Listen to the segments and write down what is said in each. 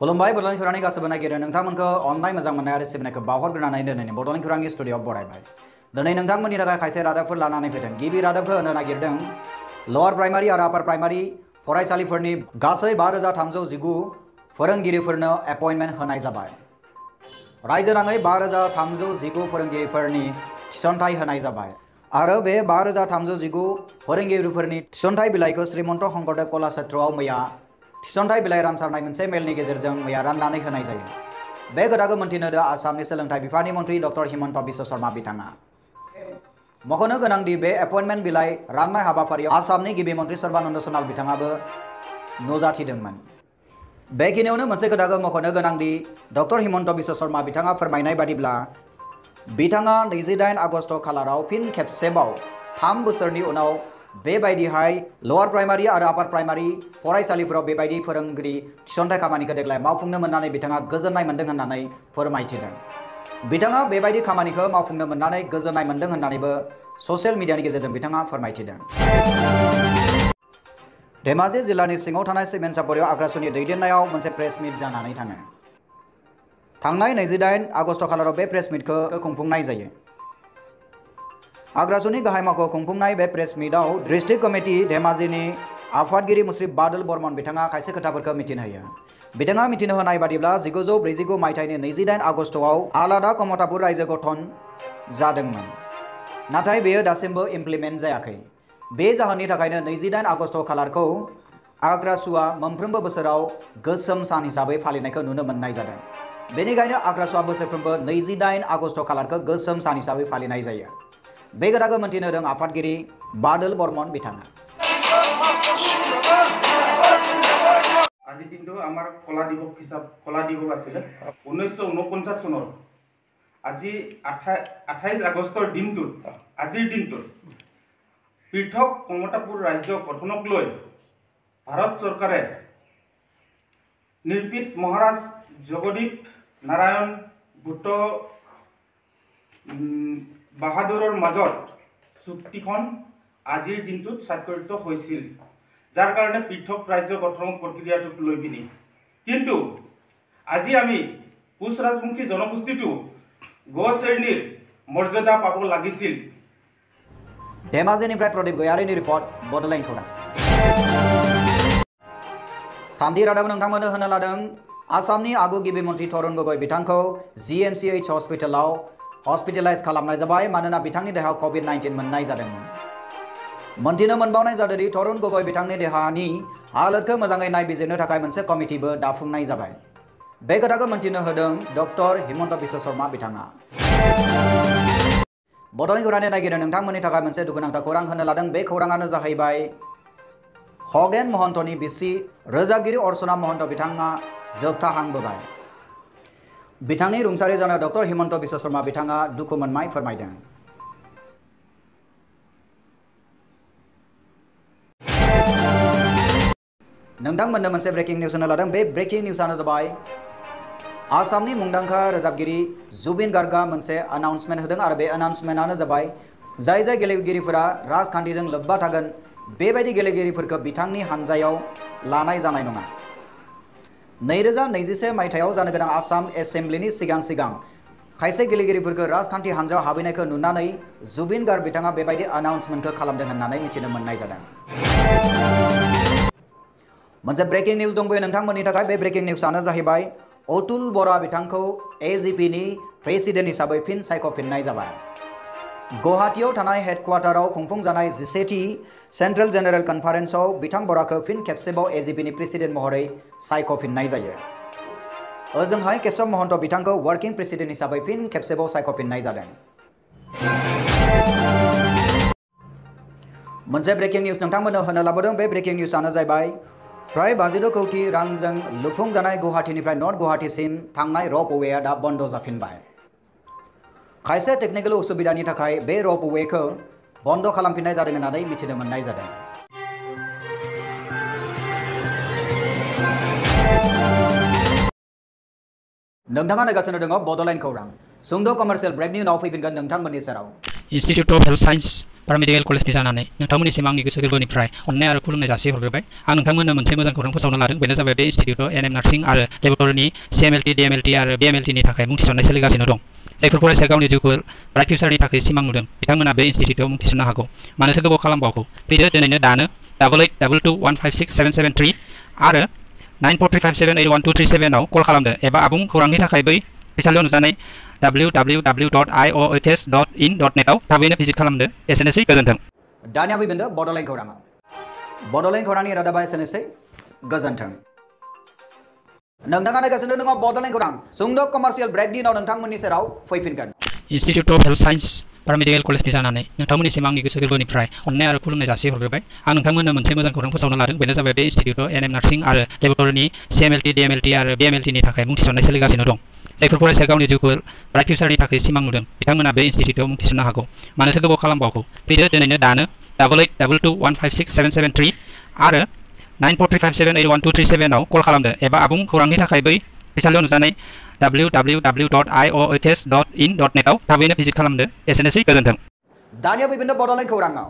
खुलुमबाय बड'लेण्ड खौरांनि गासैबो नायगिरि नोंथांमोनखौ अननाय मोजां मोननाय आरो सिबिनायखौ बावहरग्रोनानै दिनैनि बड'लेण्ड खौरांनि स्टुडिय'आव बरायबाय। दिनै नोंथांमोननि थाखाय खायसे रादाबफोर लानानै फैदों। गिबि रादाबखौ होनो नागिरदों लवार प्राइमारि आरो आपार प्राइमारि फरायसालिफोरनि गासै 5319 फोरोंगिरिफोरनो एपइन्टमेन्ट होनाय जाबाय। रायजो नाङै 5319 फोरोंगिरिफोरनि थिसनथाइ होनाय जाबाय आरो बे 5319 फोरोंगिरिफोरनि थिसनथाइ बिलाइखौ श्रीमन्त शंकरदेव कलाक्षेत्रआव मैया थिसनथाइ बिलाइ रानसारनाय मोनसे मेलनि गेजेरजों मैया राननानै होनाय जायो। बे खोथाखौ मोनथिनो होदों आसामनि सोलोंथाइ बिफाननि मन्थ्रि डक्टर हिमन्त बिश्व शर्मा बिथाङा। मख'नो गोनांदि बे एपइन्टमेन्ट बिलाइ राननाय हाबाफारियाव आसामनि गिबि मन्थ्रि सर्बानन्द सनाल बिथाङाबो नुजाथिदोंमोन। बेखिनियावनो मोनसे खोथाखौ मख'नो गोनांदि डक्टर हिमन्त बिश्व शर्मा बिथाङा फोरमायनाय बादिब्ला बिथाङा 28 आगस्ट खालाराव फिन खेबसेबाव 3 बोसोरनि उनाव बेबायदिहाय लवार प्राइमारि आरो आपार प्राइमारि फरायसालिफोराव बेबायदि फोरोंगिरि थिसनथाइ खामानिखौ देग्लाय मावफुंनो मोननानै बिथाङा गोजोननाय मोन्दों होननानै फोरमायथिदों। बिथाङा बेबायदि खामानिखौ मावफुंनो मोननानै गोजोननाय मोन्दों होननानैबो ससियेल मिडियानि गेजेरजों बिथाङा फोरमायथिदों। धेमाजि जिल्लानि सिङाव थानाय सिमेन्ट सापरियाव आग्रासुनि दैदेननायाव मोनसे प्रेस मिट जानानै थाङो। थांनाय 28 आगस्ट खालाराव बे प्रेस मिटखौ खुंफुंनाय जायो। आग्रासुनि गाहाय मावख'आव खुंफुंनाय बे प्रेस मिटआव डिस्ट्रिक्ट कमिटि धेमाजिनि आफादगिरि मुश्री बादल बर्मन बिथाङा खायसे खोथाफोरखौ मिथिनो होयो। बिथाङा मिथिनो होनाय बादिब्ला 1949 मायथाइनि 28 आगस्टआव आलादा कमतापुर रायजो गठन जादोंमोन, नाथाय बेयो दासिमबो इमप्लिमेन्ट जायाखै। बे जाहोननि थाखायनो 28 आगस्ट खालारखौ आग्रासुआ मोनफ्रोमबो बोसोराव गोसोम सान हिसाबै फालिनायखौ नुनो मोननाय जादों। बेनिखायनो आग्रासुआ बोसोरफ्रोमबो 28 आगस्ट खालारखौ गोसोम सान हिसाबै फालिनाय जायो। बे खोथाखौ मोनथिनो होदों आफादगिरि बादल बर्मन बिथाङा। আজি দিনটো আমাৰ কলা দিৱস আছিল 1949 চনৰ। আজি 28 আগষ্টৰ দিনটোত আজিৰ দিনটোত পৃথক কমতাপুৰ ৰাজ্য গঠনক লৈ ভাৰত চৰকাৰে নিৰ্ভীক মহাৰাজ জগদীপ নাৰায়ণ ভূত বাহাদুৰৰ মাজত চুক্তিখন আজিৰ দিনটোত স্বাক্ষৰিত হৈছিল, যাৰ কাৰণে পৃথক ৰাজ্য গঠন প্ৰক্ৰিয়াটোক লৈ পিনি কিন্তু আজি আমি কোচ ৰাজবংশী জনগোষ্ঠীটো গ শ্ৰেণীৰ মৰ্যাদা পাব লাগিছিল। धेमाजिनिफ्राय प्रदीप गयारिनि रिपर्ट बड'लेण्ड खौरां। थामथि रादाब नोंथांमोननो होनो लादों आसामनि आगु गिबि मन्थ्रि तरुण गगৈ बिथांखौ GMCH हस्पिटालाव हस्पिटेलाइज खालामनाय जाबाय मानोना बिथांनि देहायाव COVID-19 मोननाय जादोंमोन। मोनथिनो मोनबावनाय जादोंदि तरुण गगৈ बिथांनि देहानि हालोदखौ मोजाङै नायबिजिरनो थाखाय मोनसे कमिटिबो दाफुंनाय जाबाय। बे खोथाखौ मोनथिनो होदों डक्टर हिमन्त बिश्व शर्मा बिथाङा। बड'लेण्ड खौरांनि नायगिरि नोंथांमोननि थाखाय मोनसे दुखुनांथाव खौरां होनो लादों। बे खौराङानो जाहैबाय खगेन महन्तनि बिसि रोजाबगिरि अर्चना महन्त बिथाङा जोबथाहांबोबाय। बिथांनि रुंसारि जानायाव डक्टर हिमन्त बिश्व शर्मा बिथाङा दुखु मोननाय फोरमायदों। नोंथांमोननो मोनसे ब्रेकिं निउज होनो लादों। बे ब्रेकिं निउजआनो जाबाय आसामनि मुंदांखा रोजाबगिरि जुबिन गार्गआ मोनसे एनाउन्समेन्ट होदों आरो बे एनाउन्समेन्टआनो जाबाय जाय जाय गेलेगिरिफोरा राजखान्थिजों लोब्बा थागोन बेबायदि गेलेगिरिफोरखौ बिथांनि हानजायाव लानाय जानाय नङा। 2021 मायथाइयाव जानो गोनां आसाम एसेम्ब्लिनि सिगां खायसे गेलेगिरिफोरखौ राजखान्थि हानजायाव हाबैनायखौ नुनानै जुबिन गार्ग बिथाङा बेबायदि एनाउन्समेन्टखौ खालामदों होननानै मिथिनो मोननाय जादों। मोनसे ब्रेकिं निउज दंबायो नोंथांमोननि थाखाय। बे ब्रेकिं निउजआनो जाहैबाय अतुल बरा बिथांखौ AGPनि प्रेसिडेन्ट हिसाबै फिन सायख'फिननाय जाबाय। गुवाहाटीआव थानाय हेडक्वार्टाराव खुंफुंजानाय 11थि सेन्ट्रेल जेनेरेल कनफारेन्सआव बिथां बराखौ फिन खेबसेबाव AGPनि प्रेसिडेन्ट महरै सायख'फिननाय जायो। ओजोंहाय केशव महन्त बिथांखौ वर्किं प्रेसिडेन्ट हिसाबै फिन खेबसेबाव सायख'फिननाय जादों। मोनसे ब्रेकिं निउज नोंथांमोननो होनो लाबोदों। बे ब्रेकिं निउजआनो जाहैबाय प्राय 52 कौटि रांजों लुफुंजानाय गुवाहाटीनिफ्राय नर्थ गुवाहाटीसिम थांनाय रपवेआ दा बन्द जाफिनबाय। खायसे टेकनिकेल उसुबिदानि थाखाय बे रपवेखौ बन्द खालामफिननाय जादों होननानै मिथिनो मोननाय जादों। नोंथाङा नायगासिनो दङ बड'लेण्ड खौरां। सुंद' कमार्शियेल ब्रेकनि उनाव फैफिनगोन नोंथांमोननि सेराव। Institute of Health Science पारामेडिकेल कलेजनि जानानै नोंथांमोननिसिम आंनि गोसो गोरबोनिफ्राय अननाय आरो खुलुमनाय जासिहरग्रोबाय। आं नोंथांमोननो मोनसे मोजां खौरां फोसावनो लादों। बेनो जाबाय बे इनस्टिट्यूटआव एनएम नार्सिं आरो लेबरेटरिनि CMLT, DMLT आरो BMLT नि थाखाय मुं थिसननाय सोलिगासिनो दं। जायफोर फरायसाया गावनि जिउखौ ब्राइट फिउचारनि थाखाय सिमां नुदों बिथांमोना बे इनस्टिट्यूटआव मुं थिसननो हागौ। मानोथो गोबाव खालामबावगौ? फैदो दिनैनो दानो 8822215677 आरो 9435781237 आव कल खालामदो एबा आबुं खौरांनि थाखाय बै फैसालियाव नुजानाय www.iohs.in.net आव थाबैनो भिजिट खालामदो। एसेनोसै, गोजोन्थों। दानिया फैफिनदो बड'लेण्ड खौराङाव। बड'लेण्ड खौरांनि रादाबा एसेनोसै, गोजोन्थों। नोंथाङा नायगासिनो दङ बड'लेण्ड खौरां। सुंद' कमार्शियेल ब्रेक दिनाव नोंथांमोननि सेराव फैफिनगोन। इनस्टिट्यूट अफ हेल्थ साइन्स पारामेडिकेल कलेजनि जानानै नोंथांमोननिसिम आंनि गोसो गोरबोनिफ्राय अननाय आरो खुलुमनाय जासिहरग्रोबाय। आं नोंथांमोननो मोनसे मोजां खौरां फोसावनो लादों। बेनो जाबाय बे इनस्टिट्यूटआव एनएम नार्सिं आरो लेबरेटरिनि CMLT, DMLT आरो BMLT नि थाखाय मुं थिसननाय सोलिगासिनो दं। जायफोर फरायसाया गावनि जिउखौ ब्राइट फिउचारनि थाखाय सिमां नुदों बिथांमोना बे इनस्टिट्यूटआव मुं थिसननो हागौ। मानोथो गोबाव खालामबावगौ? फैदो दिनैनो दानो 8822215677 आरो 9435781237 आव कल खालामदो एबा आबुं खौरांनि थाखाय बै फैसालियाव नुजानाय www.iohs.in.net आव थाबैनो भिजिट खालामदो। एसेनोसै, गोजोन्थों। दानिया फैफिनदो बड'लेण्ड खौराङाव।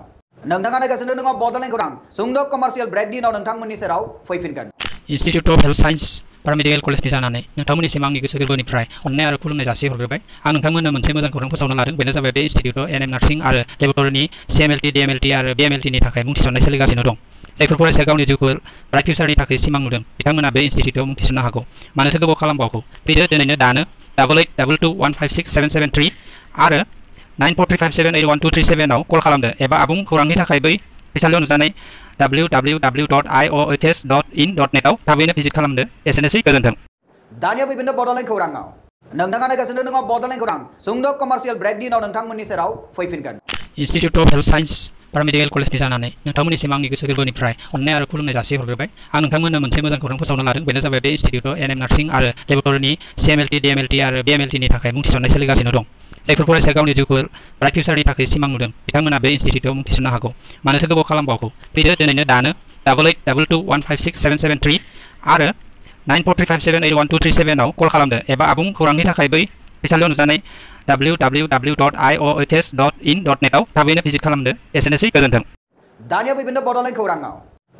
नोंथाङा नायगासिनो दङ बड'लेण्ड खौरां। सुंद' कमार्शियेल ब्रेक दिनाव नोंथांमोननि सेराव फैफिनगोन। इनस्टिट्यूट अफ हेल्थ साइन्स पारामेडिकेल कलेजनि जानानै नोंथांमोननिसिम आंनि गोसो गोरबोनिफ्राय अननाय आरो खुलुमनाय जासिहरग्रोबाय। आं नोंथांमोननो मोनसे मोजां खौरां फोसावनो लादों। बेनो जाबाय बे इनस्टिट्यूटआव एनएम नार्सिं आरो लेबरेटरिनि CMLT, DMLT आरो BMLT नि थाखाय मुं थिसननाय सोलिगासिनो दं। जायफोर फरायसाया गावनि जिउखौ ब्राइट फिउचारनि थाखाय सिमां नुदों बिथांमोना बे इनस्टिट्यूटआव मुं थिसननो हागौ। मानोथो गोबाव खालामबावगौ? फैदो दिनैनो दानो 8822215677 आरो 9435781237 आव कल खालामदो एबा आबुं खौरांनि थाखाय बै फैसालियाव नुजानाय www.iohs.in.net आव थाबैनो भिजिट खालामदो। एसेनोसै, गोजोन्थों। दानिया फैफिनदो बड'लेण्ड खौराङाव। नोंथाङा नायगासिनो दङ बड'लेण्ड खौरां। सुंद' कमार्शियेल ब्रेक दिनाव नोंथांमोननि सेराव फैफिनगोन। इनस्टिट्यूट अफ हेल्थ साइन्स पारामेडिकेल कलेजनि जानानै नोंथांमोननिसिम आंनि गोसो गोरबोनिफ्राय अननाय आरो खुलुमनाय जासिहरग्रोबाय। आं नोंथांमोननो मोनसे मोजां खौरां फोसावनो लादों। बेनो जाबाय बे इनस्टिट्यूटआव एनएम नार्सिं आरो लेबरेटरिनि CMLT, DMLT आरो BMLT नि थाखाय मुं थिसननाय सोलिगासिनो दं। जायफोर फरायसाया गावनि जिउखौ ब्राइट फिउचारनि थाखाय सिमां नुदों बिथांमोना बे इनस्टिट्यूटआव मुं थिसननो हागौ। मानोथो गोबाव खालामबावगौ? फैदो दिनैनो दानो 8822215677 आरो 9435781237 आव कल खालामदो एबा आबुं खौरांनि थाखाय बै फैसालियाव नुजानाय www.iohs.in.net आव थाबैनो भिजिट खालामदो। एसेनोसै, गोजोन्थों। दानिया फैफिनदो बड'लेण्ड खौराङाव।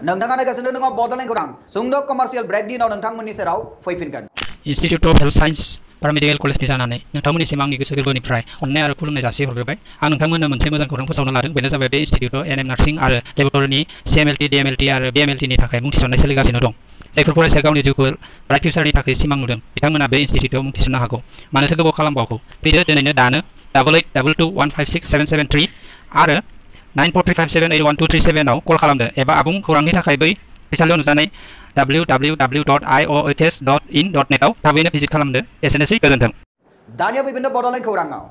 नोंथाङा नायगासिनो दङ बड'लेण्ड खौरां। सुंद' कमार्शियेल ब्रेक दिनाव नोंथांमोननि सेराव फैफिनगोन। इनस्टिट्यूट अफ हेल्थ साइन्स पारामेडिकेल कलेजनि जानानै नोंथांमोननिसिम आंनि गोसो गोरबोनिफ्राय अननाय आरो खुलुमनाय जासिहरग्रोबाय। आं नोंथांमोननो मोनसे मोजां खौरां फोसावनो लादों। बेनो जाबाय बे इनस्टिट्यूटआव एनएम नार्सिं आरो लेबरेटरिनि CMLT, DMLT आरो BMLT नि थाखाय मुं थिसननाय सोलिगासिनो दं। जायफोर फरायसाया गावनि जिउखौ ब्राइट फिउचारनि थाखाय सिमां नुदों बिथांमोना बे इनस्टिट्यूटआव मुं थिसननो हागौ। मानोथो गोबाव खालामबावगौ? फैदो दिनैनो दानो 8822215677 आरो 9435781237 आव कल खालामदो एबा आबुं खौरांनि थाखाय बै फैसालियाव नुजानाय www.iohs.in.net आव थाबैनो भिजिट खालामदो। एसेनोसै, गोजोन्थों। दानिया फैफिनदो बड'लेण्ड खौराङाव।